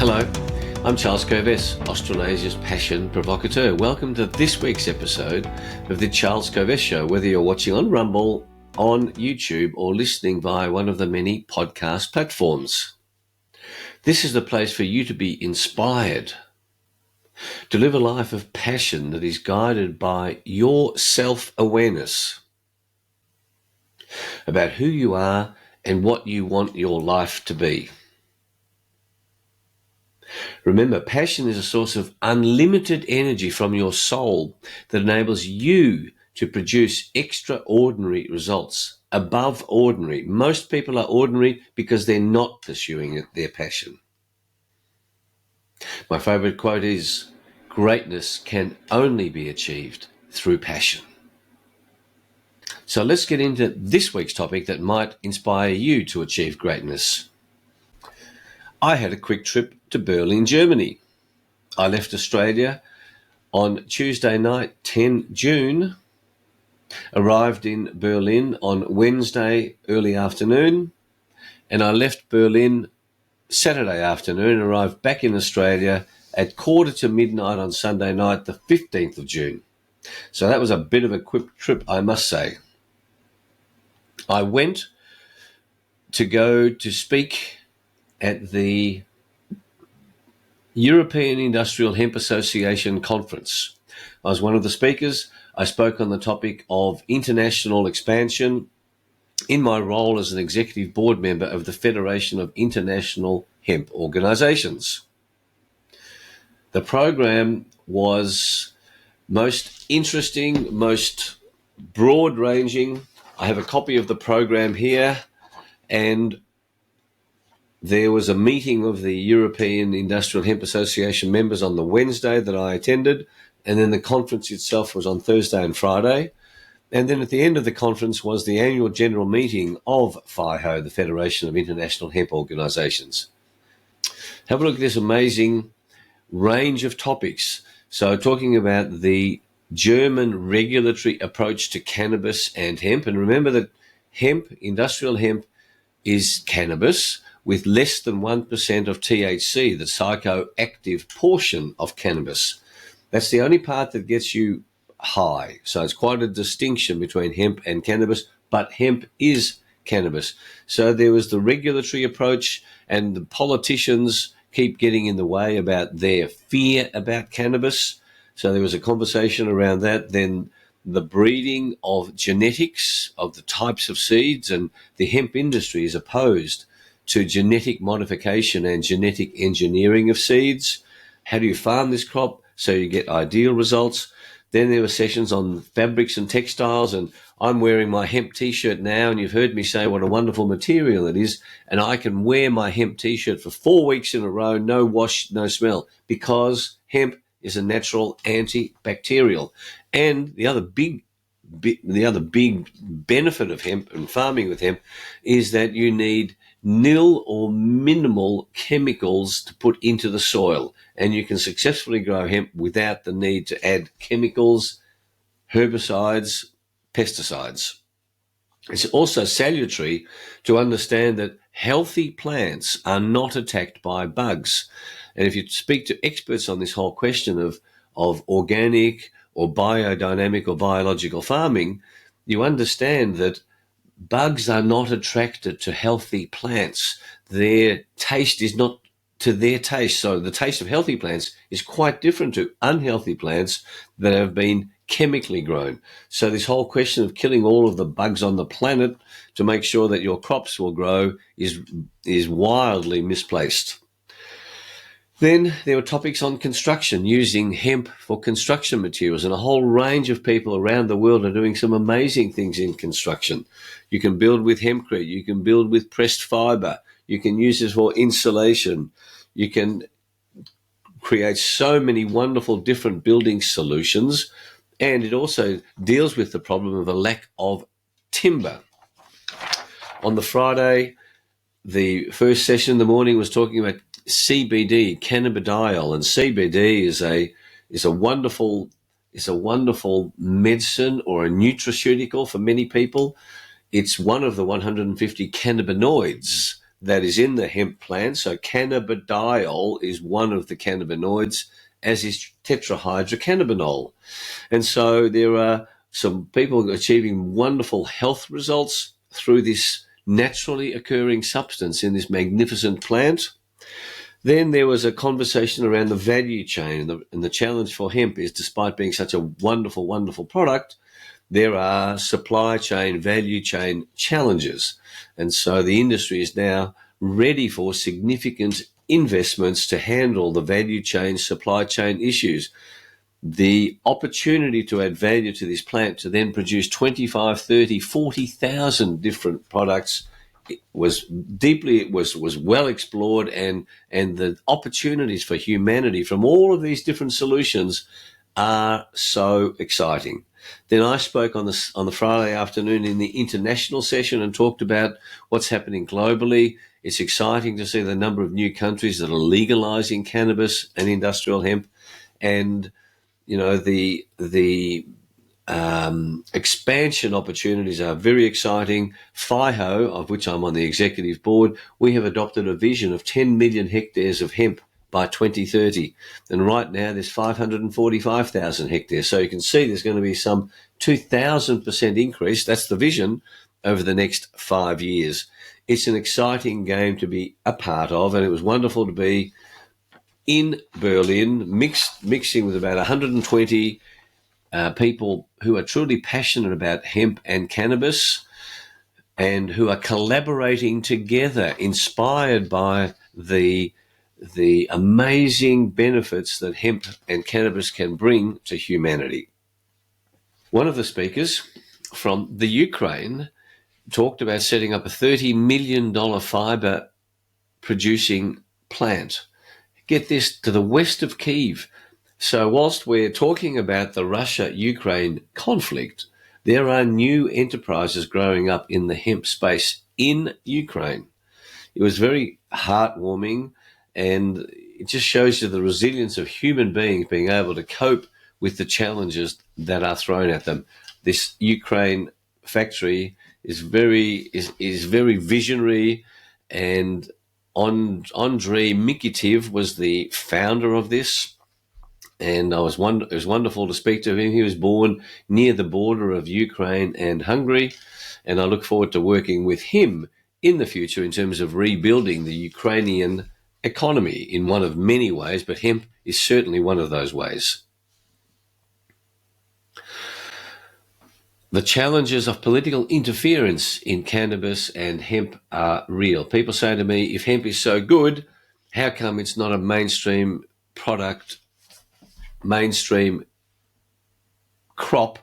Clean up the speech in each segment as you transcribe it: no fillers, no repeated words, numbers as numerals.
Hello, I'm Charles Kovess, Australasia's passion provocateur. Welcome to this week's episode of the Charles Kovess Show, whether you're watching on Rumble, on YouTube, or listening via one of the many podcast platforms. This is the place for you to be inspired, to live a life of passion that is guided by your self-awareness about who you are and what you want your life to be. Remember, passion is a source of unlimited energy from your soul that enables you to produce extraordinary results, above ordinary. Most people are ordinary because they're not pursuing their passion. My favorite quote is, greatness can only be achieved through passion. So let's get into this week's topic that might inspire you to achieve greatness. I had a quick trip to Berlin, Germany. I left Australia on Tuesday night, 10 June, arrived in Berlin on Wednesday early afternoon, and I left Berlin Saturday afternoon, arrived back in Australia at 1:45 on Sunday night, the 15th of June. So that was a bit of a quick trip, I must say. I went to go to speak at the European Industrial Hemp Association conference. I was one of the speakers. I spoke on the topic of international expansion in my role as an executive board member of the Federation of International Hemp Organizations. The program was most interesting, most broad-ranging. I have a copy of the program here, and there was a meeting of the European Industrial Hemp Association members on the Wednesday that I attended, and then the conference itself was on Thursday and Friday. And then at the end of the conference was the annual general meeting of FIHO, the Federation of International Hemp Organizations. Have a look at this amazing range of topics. So talking about the German regulatory approach to cannabis and hemp. And remember that hemp, industrial hemp, is cannabis with less than 1% of THC, the psychoactive portion of cannabis. That's the only part that gets you high. So it's quite a distinction between hemp and cannabis, but hemp is cannabis. So there was the regulatory approach, and the politicians keep getting in the way about their fear about cannabis. So there was a conversation around that. Then the breeding of genetics of the types of seeds, and the hemp industry is opposed to genetic modification and genetic engineering of seeds. How do you farm this crop so you get ideal results? Then there were sessions on fabrics and textiles, and I'm wearing my hemp t-shirt now, and you've heard me say what a wonderful material it is, and I can wear my hemp t-shirt for 4 weeks in a row, no wash, no smell, because hemp is a natural antibacterial. And the other big benefit of hemp and farming with hemp is that you need nil or minimal chemicals to put into the soil, and you can successfully grow hemp without the need to add chemicals, herbicides, pesticides. It's also salutary to understand that healthy plants are not attacked by bugs. And if you speak to experts on this whole question of organic or biodynamic or biological farming, you understand that bugs are not attracted to healthy plants. Their taste is not to their taste. So the taste of healthy plants is quite different to unhealthy plants that have been chemically grown. So this whole question of killing all of the bugs on the planet to make sure that your crops will grow is wildly misplaced. Then there were topics on construction, using hemp for construction materials, and a whole range of people around the world are doing some amazing things in construction. You can build with hempcrete, you can build with pressed fiber, you can use it for insulation, you can create so many wonderful different building solutions, and it also deals with the problem of a lack of timber. On the Friday, the first session in the morning was talking about CBD, cannabidiol, and CBD is a wonderful medicine or a nutraceutical for many people. It's one of the 150 cannabinoids that is in the hemp plant. So cannabidiol is one of the cannabinoids, as is tetrahydrocannabinol. And so there are some people achieving wonderful health results through this naturally occurring substance in this magnificent plant. Then there was a conversation around the value chain, and the challenge for hemp is, despite being such a wonderful, wonderful product, there are supply chain, value chain challenges. And so the industry is now ready for significant investments to handle the value chain, supply chain issues. The opportunity to add value to this plant to then produce 25, 30, 40,000 different products was well explored, and the opportunities for humanity from all of these different solutions are so exciting. Then I spoke on the Friday afternoon in the international session and talked about what's happening globally. It's exciting to see the number of new countries that are legalizing cannabis and industrial hemp, and the expansion opportunities are very exciting. FIHO, of which I'm on the executive board, we have adopted a vision of 10 million hectares of hemp by 2030. And right now there's 545,000 hectares. So you can see there's going to be some 2,000% increase. That's the vision over the next 5 years. It's an exciting game to be a part of, and it was wonderful to be in Berlin, mixing with about 120 people who are truly passionate about hemp and cannabis, and who are collaborating together, inspired by the amazing benefits that hemp and cannabis can bring to humanity. One of the speakers from the Ukraine talked about setting up a $30 million fiber producing plant. Get this, to the west of Kyiv. So whilst we're talking about the Russia-Ukraine conflict, there are new enterprises growing up in the hemp space in Ukraine. It was very heartwarming, and it just shows you the resilience of human beings being able to cope with the challenges that are thrown at them. This Ukraine factory is very visionary, and Andrei Mikitiv was the founder of this, and it was wonderful to speak to him. He was born near the border of Ukraine and Hungary, and I look forward to working with him in the future in terms of rebuilding the Ukrainian economy in one of many ways, but hemp is certainly one of those ways. The challenges of political interference in cannabis and hemp are real. People say to me, if hemp is so good, how come it's not a mainstream product, mainstream crop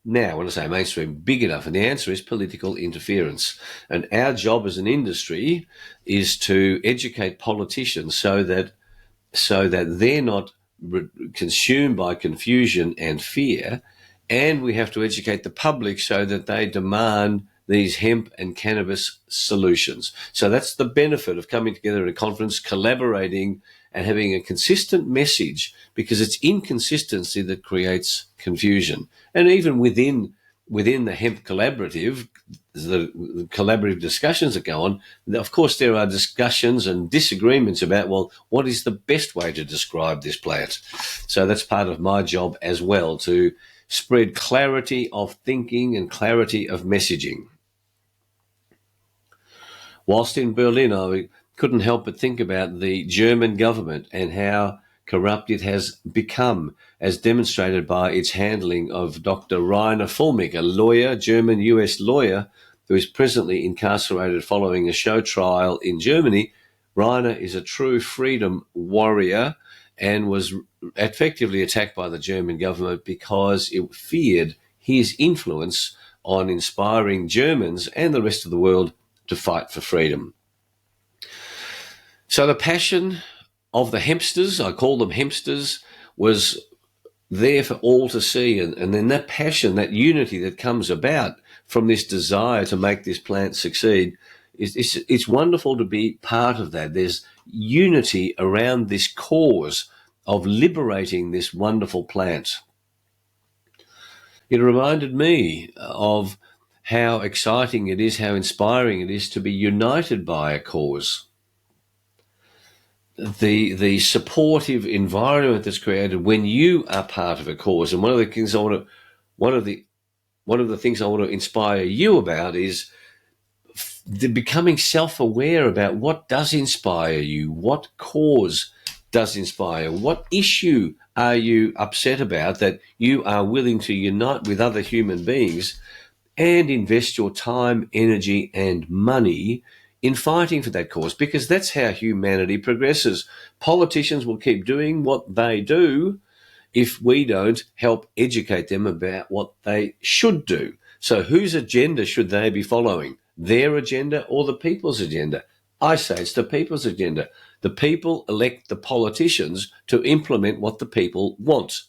now? When I say mainstream, big enough? And the answer is political interference. And our job as an industry is to educate politicians so that they're not consumed by confusion and fear. And we have to educate the public so that they demand these hemp and cannabis solutions. So that's the benefit of coming together at a conference, collaborating, and having a consistent message, because it's inconsistency that creates confusion. And even within the hemp collaborative, the collaborative discussions that go on, of course there are discussions and disagreements about, well, what is the best way to describe this plant? So that's part of my job as well, to spread clarity of thinking and clarity of messaging. Whilst in Berlin, I couldn't help but think about the German government and how corrupt it has become, as demonstrated by its handling of Dr. Rainer Fulmich, a lawyer, German-US lawyer, who is presently incarcerated following a show trial in Germany. Rainer is a true freedom warrior and was effectively attacked by the German government because it feared his influence on inspiring Germans and the rest of the world to fight for freedom. So the passion of the hempsters, I call them hempsters, was there for all to see. And then that passion, that unity that comes about from this desire to make this plant succeed, it's wonderful to be part of that. There's unity around this cause of liberating this wonderful plant. It reminded me of how exciting it is, how inspiring it is to be united by a cause. The supportive environment that's created when you are part of a cause. And one of the things I want to inspire you about is becoming self-aware about what does inspire you, what cause does inspire, what issue are you upset about that you are willing to unite with other human beings and invest your time, energy, and money in fighting for that cause, because that's how humanity progresses. Politicians will keep doing what they do if we don't help educate them about what they should do. So whose agenda should they be following? Their agenda or the people's agenda? I say it's the people's agenda. The people elect the politicians to implement what the people want.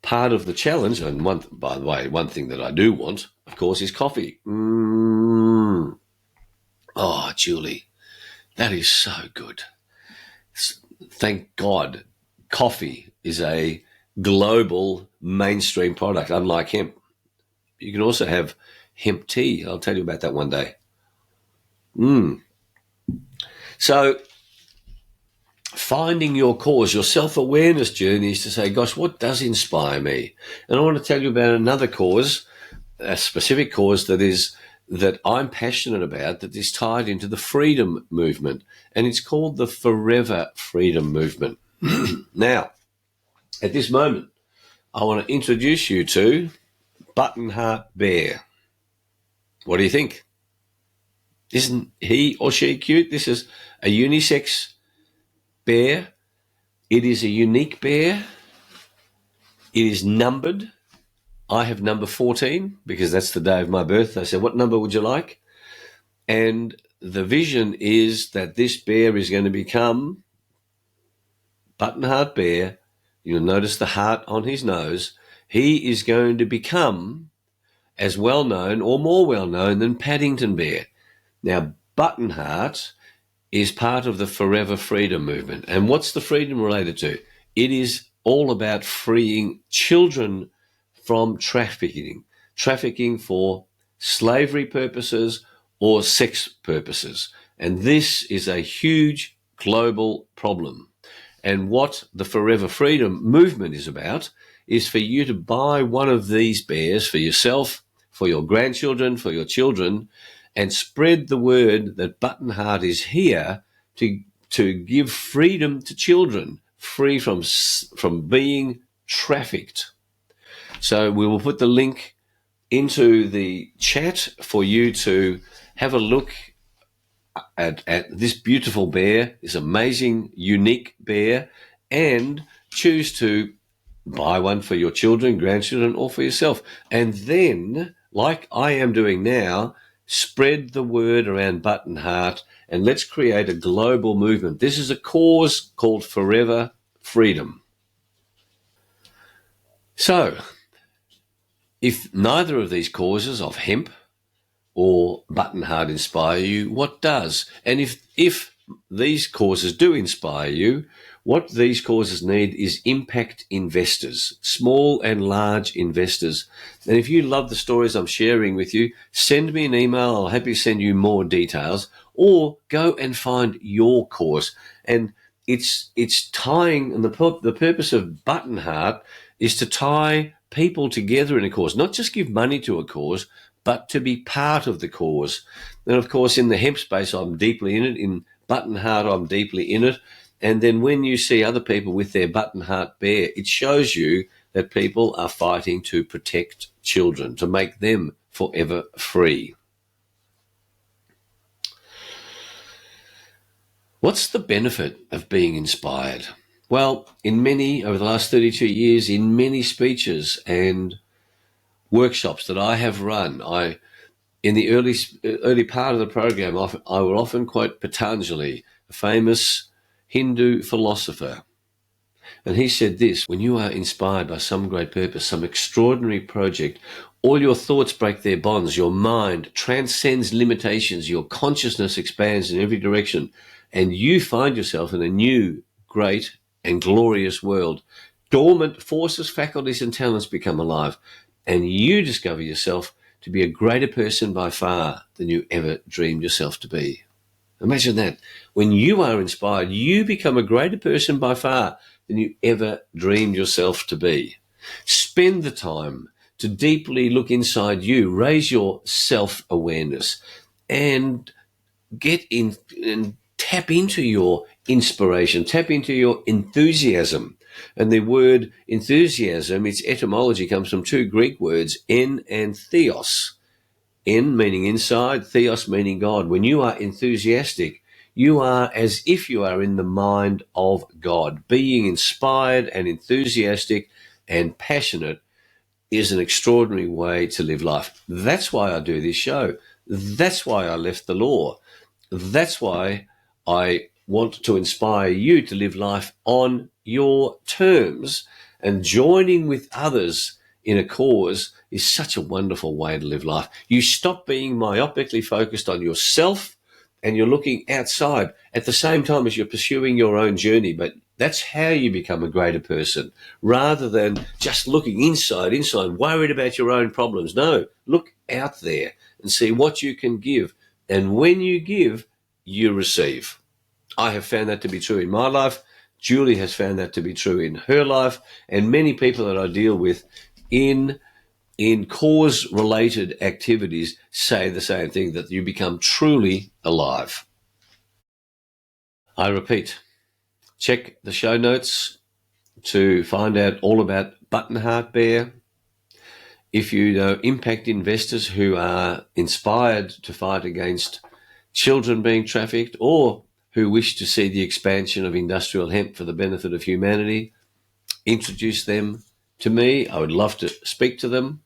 Part of the challenge, and by the way, one thing that I do want, of course, is coffee. Oh, Julie, that is so good. Thank God coffee is a global mainstream product, unlike hemp. You can also have hemp tea. I'll tell you about that one day. So finding your cause, your self-awareness journey is to say, gosh, what does inspire me? And I want to tell you about another cause, a specific cause that I'm passionate about, that is tied into the freedom movement. And it's called the Forever Freedom Movement. Now, at this moment, I want to introduce you to Buttonheart Bear. What do you think? Isn't he or she cute? This is a unisex bear. It is a unique bear. It is numbered. I have number 14 because that's the day of my birth. They said, what number would you like? And the vision is that this bear is going to become Buttonheart Bear. You'll notice the heart on his nose. He is going to become as well known or more well known than Paddington Bear. Now, Buttonheart is part of the Forever Freedom Movement. And what's the freedom related to? It is all about freeing children from trafficking for slavery purposes or sex purposes. And this is a huge global problem. And what the Forever Freedom Movement is about is for you to buy one of these bears for yourself, for your grandchildren, for your children, and spread the word that Buttonheart is here to give freedom to children, free from being trafficked. So we will put the link into the chat for you to have a look at this beautiful bear, this amazing, unique bear, and choose to buy one for your children, grandchildren, or for yourself. And then, like I am doing now, spread the word around Buttonheart, and let's create a global movement. This is a cause called Forever Freedom. So, if neither of these causes of hemp or Buttonheart inspire you, what does? And if these causes do inspire you, what these causes need is impact investors, small and large investors. And if you love the stories I'm sharing with you, send me an email. I'll happily send you more details, or go and find your cause. And it's tying, and the purpose of Buttonheart is to tie people together in a cause, not just give money to a cause, but to be part of the cause. And of course, in the hemp space, I'm deeply in it. In Buttonheart, I'm deeply in it. And then when you see other people with their Buttonheart bear, it shows you that people are fighting to protect children, to make them forever free. What's the benefit of being inspired? Well, over the last 32 years, in many speeches and workshops that I have run, in the early part of the program, I will often quote Patanjali, a famous Hindu philosopher. And he said this: when you are inspired by some great purpose, some extraordinary project, all your thoughts break their bonds, your mind transcends limitations, your consciousness expands in every direction, and you find yourself in a new, great, and glorious world. Dormant forces, faculties, and talents become alive, and you discover yourself to be a greater person by far than you ever dreamed yourself to be. Imagine that. When you are inspired, you become a greater person by far than you ever dreamed yourself to be. Spend the time to deeply look inside you, raise your self-awareness, and get in and tap into your inspiration, tap into your enthusiasm. And the word enthusiasm, its etymology comes from two Greek words, en and theos. En meaning inside, theos meaning God. When you are enthusiastic, you are as if you are in the mind of God. Being inspired and enthusiastic and passionate is an extraordinary way to live life. That's why I do this show. That's why I left the law. That's why I want to inspire you to live life on your terms, and joining with others in a cause is such a wonderful way to live life. You stop being myopically focused on yourself and you're looking outside at the same time as you're pursuing your own journey. But that's how you become a greater person, rather than just looking inside, worried about your own problems. No, look out there and see what you can give. And when you give, you receive. I have found that to be true in my life. Julie has found that to be true in her life, and many people that I deal with in cause-related activities say the same thing, that you become truly alive. I repeat, check the show notes to find out all about Buttonheart Bear. If you know impact investors who are inspired to fight against children being trafficked, or who wish to see the expansion of industrial hemp for the benefit of humanity, introduce them to me. I would love to speak to them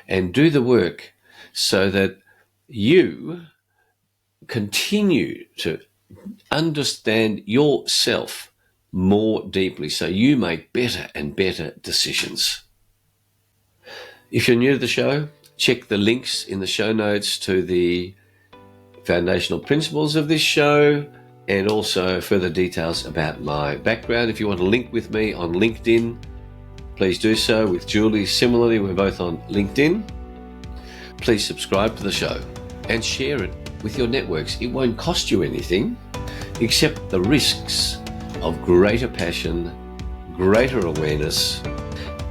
and do the work so that you continue to understand yourself more deeply, so you make better and better decisions. If you're new to the show, check the links in the show notes to the foundational principles of this show, and also further details about my background. If you want to link with me on LinkedIn, please do so. With Julie, similarly, we're both on LinkedIn. Please subscribe to the show and share it with your networks. It won't cost you anything except the risks of greater passion, greater awareness,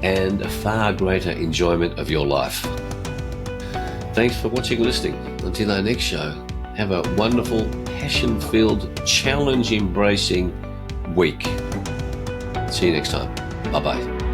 and a far greater enjoyment of your life. Thanks for watching and listening. Until our next show, have a wonderful, passion-filled, challenge-embracing week. See you next time. Bye-bye.